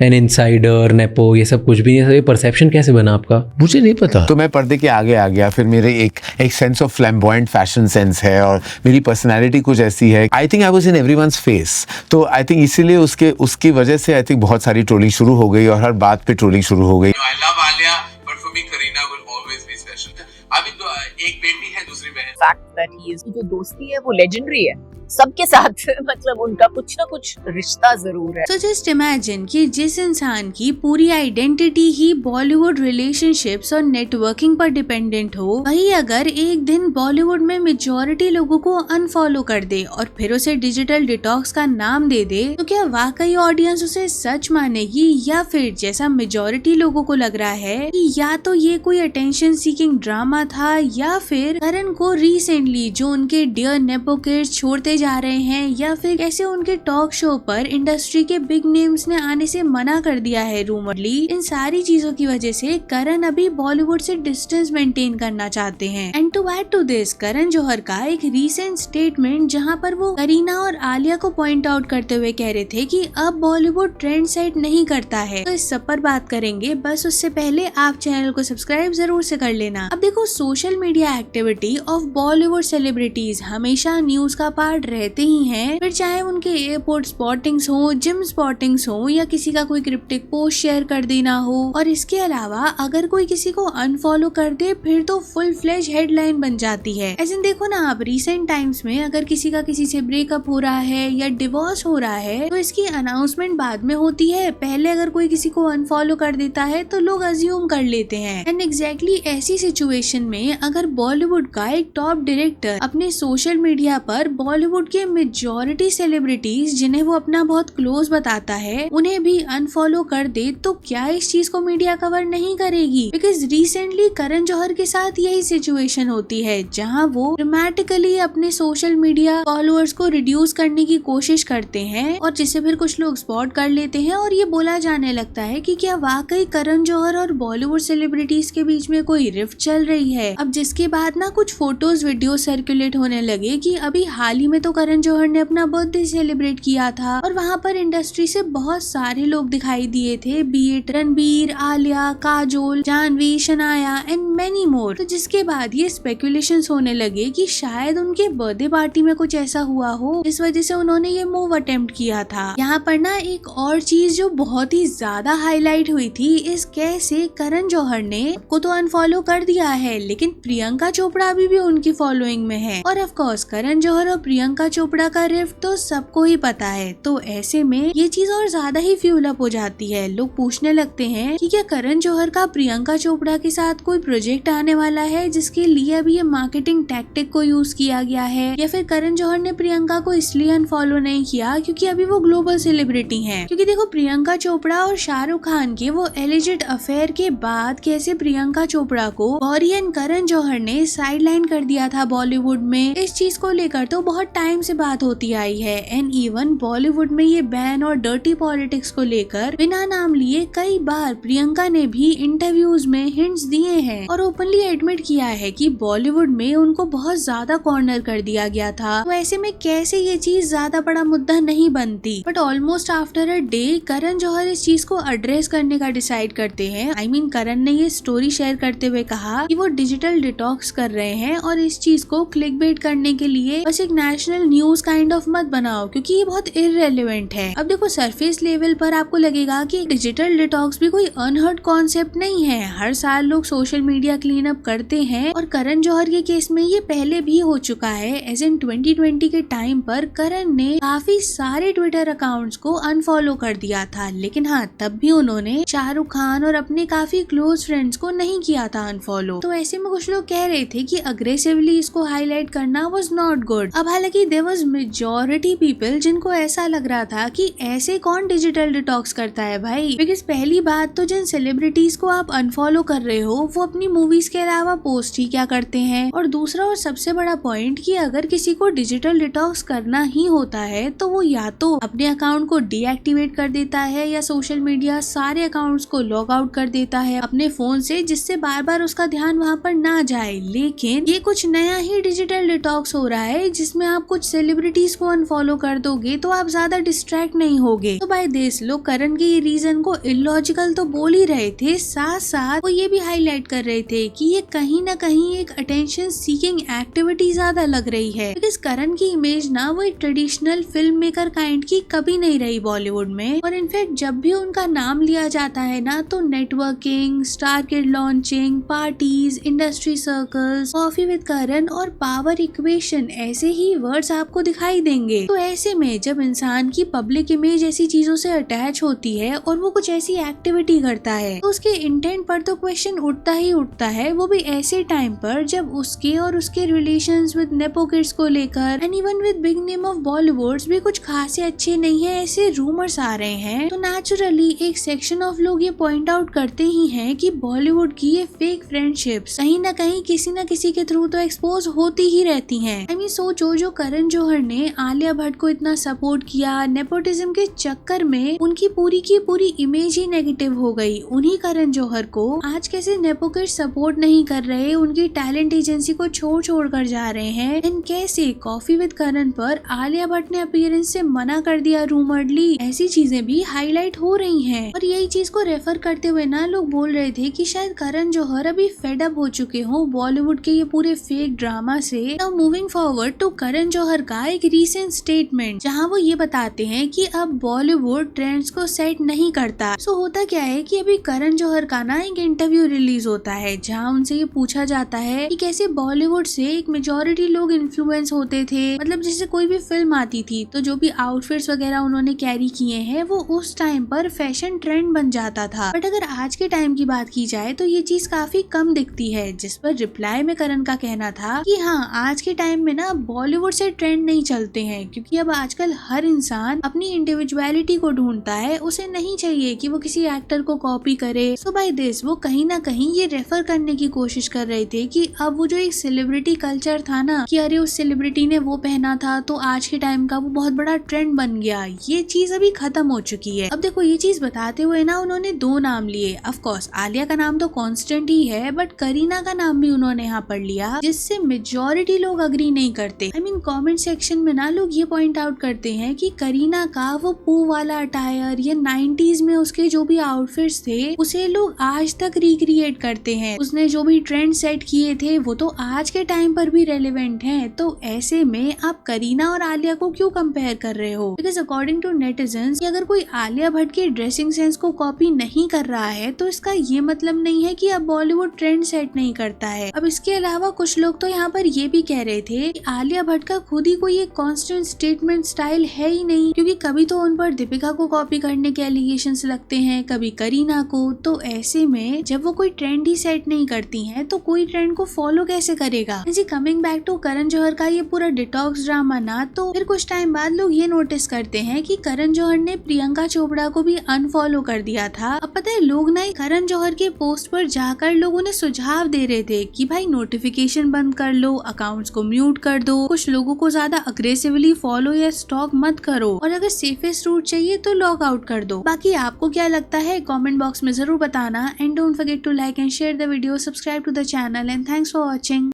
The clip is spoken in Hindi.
एन इनसाइडर, नेपो, ये सब कुछ भी, ये परसेप्शन कैसे बना आपका? मुझे नहीं पता। तो मैं पर्दे के आगे आ गया, फिर मेरे एक sense of flamboyant fashion sense है और मेरी पर्सनालिटी कुछ ऐसी है। I think I was in everyone's face, तो आई थिंक इसीलिए उसकी वजह से आई थिंक बहुत सारी ट्रोलिंग शुरू हो गई और हर बात पे ट्रोलिंग शुरू हो गई। I love Alia, but for me Kareena will always be special. अभी तो एक बेटी है, दूसरी बहन। फैक्ट दैट ही इज, जो दोस्ती है वो लेजेंडरी है सबके साथ मतलब उनका कुछ ना कुछ रिश्ता जरूर है। तो जस्ट इमेजिन कि जिस इंसान की पूरी आइडेंटिटी ही बॉलीवुड रिलेशनशिप्स और नेटवर्किंग पर डिपेंडेंट हो, वही अगर एक दिन बॉलीवुड में मेजॉरिटी लोगों को अनफॉलो कर दे और फिर उसे डिजिटल डिटॉक्स का नाम दे दे, तो क्या वाकई ऑडियंस उसे सच मानेगी, या फिर जैसा मेजॉरिटी लोगों को लग रहा है कि या तो ये कोई अटेंशन सीकिंग ड्रामा था, या फिर करण को रिसेंटली जो उनके डियर नेपो किड्स छोड़ते जा रहे हैं, या फिर कैसे उनके टॉक शो पर इंडस्ट्री के बिग नेम्स ने आने से मना कर दिया है रूमरली। इन सारी चीजों की वजह से करण अभी बॉलीवुड से डिस्टेंस मेंटेन करना चाहते हैं। And to add to this, Karan Johar का एक रीसेंट स्टेटमेंट जहां पर वो करीना और आलिया को पॉइंट आउट करते हुए कह रहे थे कि अब बॉलीवुड ट्रेंड सेट नहीं करता है। तो इस सब पर बात करेंगे, बस उससे पहले आप चैनल को सब्सक्राइब जरूर से कर लेना। अब देखो, social media activity of Bollywood celebrities हमेशा न्यूज का पार्ट रहते ही हैं, फिर चाहे उनके एयरपोर्ट स्पॉटिंग्स हो, जिम स्पॉटिंग्स हो, या किसी का कोई क्रिप्टिक पोस्ट शेयर कर देना हो। और इसके अलावा अगर कोई किसी को अनफॉलो कर दे फिर तो फुल फ्लेज हेडलाइन बन जाती है। ऐसे देखो ना आप, रिसेंट टाइम्स में अगर किसी का किसी से ब्रेकअप हो रहा है या डिवोर्स हो रहा है तो इसकी अनाउंसमेंट बाद में होती है। पहले अगर कोई किसी को अनफॉलो कर देता है तो लोग अज्यूम कर लेते हैं। एंड एग्जैक्टली ऐसी सिचुएशन में अगर बॉलीवुड का एक टॉप डायरेक्टर अपने सोशल मीडिया पर बॉलीवुड के मेजॉरिटी सेलिब्रिटीज जिन्हें वो अपना बहुत क्लोज बताता है उन्हें भी अनफॉलो कर दे, तो क्या इस चीज को मीडिया कवर नहीं करेगी? बिकॉज रिसेंटली करण जौहर के साथ यही सिचुएशन होती है, जहां वो ड्रामेटिकली अपने सोशल मीडिया फॉलोअर्स को रिड्यूस करने की कोशिश करते हैं और जिसे फिर कुछ लोग स्पॉट कर लेते हैं और ये बोला जाने लगता है कि क्या वाकई करण जौहर और बॉलीवुड सेलिब्रिटीज के बीच में कोई रिफ्ट चल रही है। अब जिसके बाद ना कुछ फोटोज वीडियो सर्कुलेट होने लगे कि अभी हाल ही में तो करण जौहर ने अपना बर्थडे सेलिब्रेट किया था और वहाँ पर इंडस्ट्री से बहुत सारे लोग दिखाई दिए थे, be it Ranbir, Alia, Kajol, Janhvi, Shanaya and many more. तो जिसके बाद ये स्पेकुलेशंस होने लगे कि शायद उनके बर्थडे पार्टी में कुछ ऐसा हुआ हो जिस वजह से उन्होंने ये मूव अटेम्प्ट किया था। यहाँ पर ना एक और चीज जो बहुत ही ज्यादा हाईलाइट हुई थी इस केस से, करण जौहर ने को तो अनफॉलो कर दिया है लेकिन प्रियंका चोपड़ा अभी भी उनकी फॉलोइंग में है। और ऑफ कोर्स करण जौहर और प्रियंका चोपड़ा का रिफ्ट तो सबको ही पता है। तो ऐसे में ये चीज और ज्यादा ही फ्यूल अप हो जाती है। लोग पूछने लगते हैं कि क्या करण जौहर का प्रियंका चोपड़ा के साथ कोई प्रोजेक्ट आने वाला है जिसके लिए अभी ये मार्केटिंग टैक्टिक को यूज किया गया है, या फिर करण जौहर ने प्रियंका को इसलिए अनफॉलो नहीं किया क्योंकि अभी वो ग्लोबल सेलिब्रिटी हैं। क्योंकि देखो, प्रियंका चोपड़ा और शाहरुख खान के वो एलिजिड अफेयर के बाद कैसे प्रियंका चोपड़ा को गौरी एंड करण जौहर ने साइडलाइन कर दिया था बॉलीवुड में, इस चीज को लेकर तो बहुत टाइम से बात होती आई है। एंड इवन बॉलीवुड में ये बैन और डर्टी पॉलिटिक्स को लेकर बिना नाम लिए कई बार प्रियंका ने भी इंटरव्यूज में हिंट्स दिए हैं और ओपनली एडमिट किया है कि बॉलीवुड में उनको बहुत ज्यादा कॉर्नर कर दिया गया था। तो ऐसे में कैसे ये चीज ज्यादा बड़ा मुद्दा नहीं बनती। But almost after a day Karan Johar इस चीज को एड्रेस करने का डिसाइड करते हैं। आई मीन करण ने ये स्टोरी शेयर करते हुए कहा कि वो डिजिटल डिटॉक्स कर रहे हैं और इस चीज को क्लिकबेट करने के लिए बस एक नेशनल न्यूज काइंड ऑफ मत बनाओ क्योंकि ये बहुत इररिलेवेंट है। अब देखो, सरफेस लेवल पर आपको लगेगा कि डिजिटल डिटॉक्स भी कोई अनहर्ड कॉन्सेप्ट नहीं है। हर साल लोग सोशल मीडिया क्लीन अप करते हैं और करण जौहर के केस में ये पहले भी हो चुका है। एज इन 2020 के टाइम पर करण ने काफी सारे ट्विटर अकाउंट्स को अनफॉलो कर दिया था, लेकिन हाँ, तब भी उन्होंने शाहरुख खान और अपने काफी क्लोज फ्रेंड्स को नहीं किया था अनफॉलो। तो ऐसे में कुछ लोग कह रहे थे कि अग्रेसिवली इसको हाईलाइट करना वाज नॉट गुड। अब हालांकि देयर वाज मेजॉरिटी पीपल जिनको ऐसा लग रहा था कि ऐसे कौन डिजिटल डिटॉक्स करता है भाई। बिकॉज पहली बात तो जिन सेलिब्रिटीज को आप अनफॉलो कर रहे हो वो अपनी मूवीज के अलावा पोस्ट ही क्या करते हैं। और दूसरा और सबसे बड़ा पॉइंट कि अगर किसी को डिजिटल डिटॉक्स करना ही होता है तो वो या तो अपने अकाउंट को डीएक्टिवेट कर देता है या सोशल मीडिया सारे अकाउंट्स को लॉग आउट कर देता है अपने फोन से, जिससे बार बार उसका ध्यान वहाँ पर ना जाए। लेकिन ये कुछ नया ही डिजिटल डिटॉक्स हो रहा है जिसमें आप कुछ सेलिब्रिटीज को अनफॉलो कर दोगे तो आप ज्यादा डिस्ट्रैक्ट नहीं होगे। तो बाय दिस लोग करण के ये रीजन को इलॉजिकल तो बोल ही रहे थे, साथ साथ वो ये भी हाईलाइट कर रहे थे कि ये कहीं ना कहीं एक अटेंशन सीकिंग एक्टिविटी ज्यादा लग रही है। बिकॉज करण की इमेज ना वो एक ट्रेडिशनल फिल्म मेकर काइंड की कभी नहीं रही बॉलीवुड में, और इनफैक्ट जब भी उनका नाम लिया जाता है ना तो networking, star kid launching, parties, industry circles, coffee with Karan और पावर इक्वेशन ऐसे ही वर्ड्स आपको दिखाई देंगे। तो ऐसे में जब इंसान की पब्लिक इमेज ऐसी चीजों से अटैच होती है और वो कुछ ऐसी एक्टिविटी करता है तो उसके इंटेंट पर तो क्वेश्चन उठता ही उठता है, वो भी ऐसे टाइम पर जब उसके और उसके रिलेशंस विद नेपो किड्स को लेकर and even with big name of Bollywood भी कुछ खासे अच्छे नहीं है ऐसे रूमर्स आ रहे हैं। तो नेचुरली एक सेक्शन ऑफ लोग ये पॉइंट आउट करते ही हैं कि बॉलीवुड की ये फेक फ्रेंडशिप्स कहीं ना कहीं किसी न किसी के थ्रू तो एक्सपोज होती ही रहती हैं। I mean, सोचो जो करण जौहर ने आलिया भट्ट को इतना सपोर्ट किया, नेपोटिज्म के चक्कर में उनकी पूरी की पूरी इमेज ही नेगेटिव हो गई। उन्हीं करण जौहर को आज कैसे नेपो किड्स सपोर्ट नहीं कर रहे, उनकी टैलेंट एजेंसी को छोड़ कर जा रहे हैं, एंड कैसे कॉफी विद करण पर आलिया भट्ट ने अपीयरेंस से मना कर दिया रूमर्डली, ऐसी चीजें भी हाईलाइट हो रही हैं। और यही चीज को रेफर करते हुए ना लोग बोल रहे थे कि शायद करण जौहर अभी फेड अप हो चुके हो बॉलीवुड के ये पूरे फेक ड्रामा से। नाउ मूविंग फॉरवर्ड टू करण जौहर का एक रीसेंट स्टेटमेंट जहां वो ये बताते हैं कि अब बॉलीवुड ट्रेंड्स को सेट नहीं करता। सो होता क्या है कि अभी करण जौहर का ना एक इंटरव्यू रिलीज होता है जहां उनसे ये पूछा जाता है कि कैसे बॉलीवुड से एक मेजॉरिटी लोग इन्फ्लुएंस होते थे, मतलब जैसे कोई भी फिल्म आती थी तो जो भी आउटफिट्स वगैरह उन्होंने कैरी किए हैं वो उस टाइम पर फैशन ट्रेंड बन जाता था। बट अगर आज के टाइम की बात की जाए तो ये चीज काफी कम दिखती है, जिस पर रिप्लाई में करण का कहना था कि हाँ आज के टाइम में ना बॉलीवुड से ट्रेंड नहीं चलते हैं, क्योंकि अब आजकल हर इंसान अपनी इंडिविजुअलिटी को ढूंढता है, उसे नहीं चाहिए कि वो किसी एक्टर को कॉपी करे। सो बाय दिस वो कहीं ना कहीं ये रेफर करने की कोशिश कर रहे थे कि अब वो जो एक सेलिब्रिटी कल्चर था ना कि अरे उस सेलिब्रिटी ने वो पहना था तो आज के टाइम का वो बहुत बड़ा ट्रेंड बन गया, ये चीज अभी खत्म हो चुकी है। अब देखो ये चीज बताते हुए ना उन्होंने दो नाम लिए, ऑफ कोर्स आलिया का नाम तो कांस्टेंट ही है बट करीना का नाम भी उन्होंने यहाँ पर लिया, जिससे मेजॉरिटी लोग अग्री नहीं करते। आई मीन कमेंट सेक्शन में ना लोग ये पॉइंट आउट करते हैं कि करीना का वो पू वाला अटायर या 90s में उसके जो भी आउटफिट्स थे उसे लोग आज तक रिक्रिएट करते हैं, उसने जो भी ट्रेंड सेट किए थे वो तो आज के टाइम पर भी रेलेवेंट हैं। तो ऐसे में आप करीना और आलिया को क्यों कंपेयर कर रहे हो? बिकॉज अकॉर्डिंग टू नेटिजन्स अगर कोई आलिया भट्ट के ड्रेसिंग सेंस को कॉपी नहीं कर रहा है तो इसका ये मतलब नहीं है कि अब बॉलीवुड ट्रेंड सेट नहीं करता है। अब इसके अलावा कुछ लोग तो यहाँ पर ये भी कह रहे थे कि आलिया भट्ट का खुद ही कोई एक कांस्टेंट स्टेटमेंट स्टाइल है ही नहीं, क्योंकि कभी तो उन पर दीपिका को कॉपी करने के एलिगेशंस लगते हैं, कभी करीना को। तो ऐसे में जब वो कोई ट्रेंड ही सेट नहीं करती हैं तो कोई ट्रेंड को फॉलो कैसे करेगा? जी कमिंग बैक टू करण जौहर का ये पूरा डिटॉक्स ड्रामा ना, तो फिर कुछ टाइम बाद लोग ये नोटिस करते हैं कि करण जौहर ने प्रियंका चोपड़ा को भी अनफॉलो कर दिया था। अब पता है लोग ना करण जौहर के पोस्ट पर जाकर लोग उन्हें सुझाव दे रहे थे कि भाई नोटिफिकेशन बंद कर लो, अकाउंट्स को म्यूट कर दो, कुछ लोगों को ज्यादा अग्रेसिवली फॉलो या स्टॉक मत करो, और अगर सेफेस्ट रूट चाहिए तो लॉग आउट कर दो। बाकी आपको क्या लगता है कमेंट बॉक्स में जरूर बताना, and don't forget to like and share the video, subscribe to the channel, and thanks for watching.